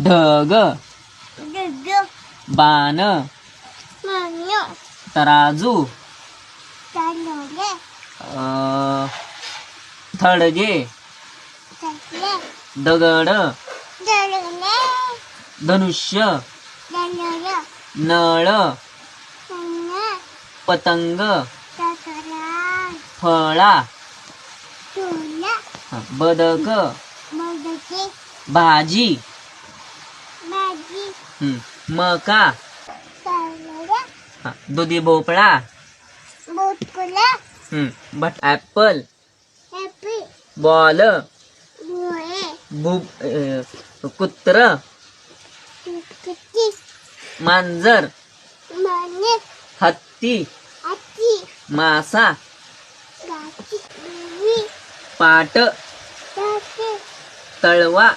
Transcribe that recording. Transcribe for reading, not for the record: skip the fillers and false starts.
ढग बाण तराजू थडगे दगड धनुष्य नळ पतंग फळा बदक भाजी मका दुधी भोपळा बट ऍपल बॉल कुत्र मांजर हत्ती मासा पाट तळवा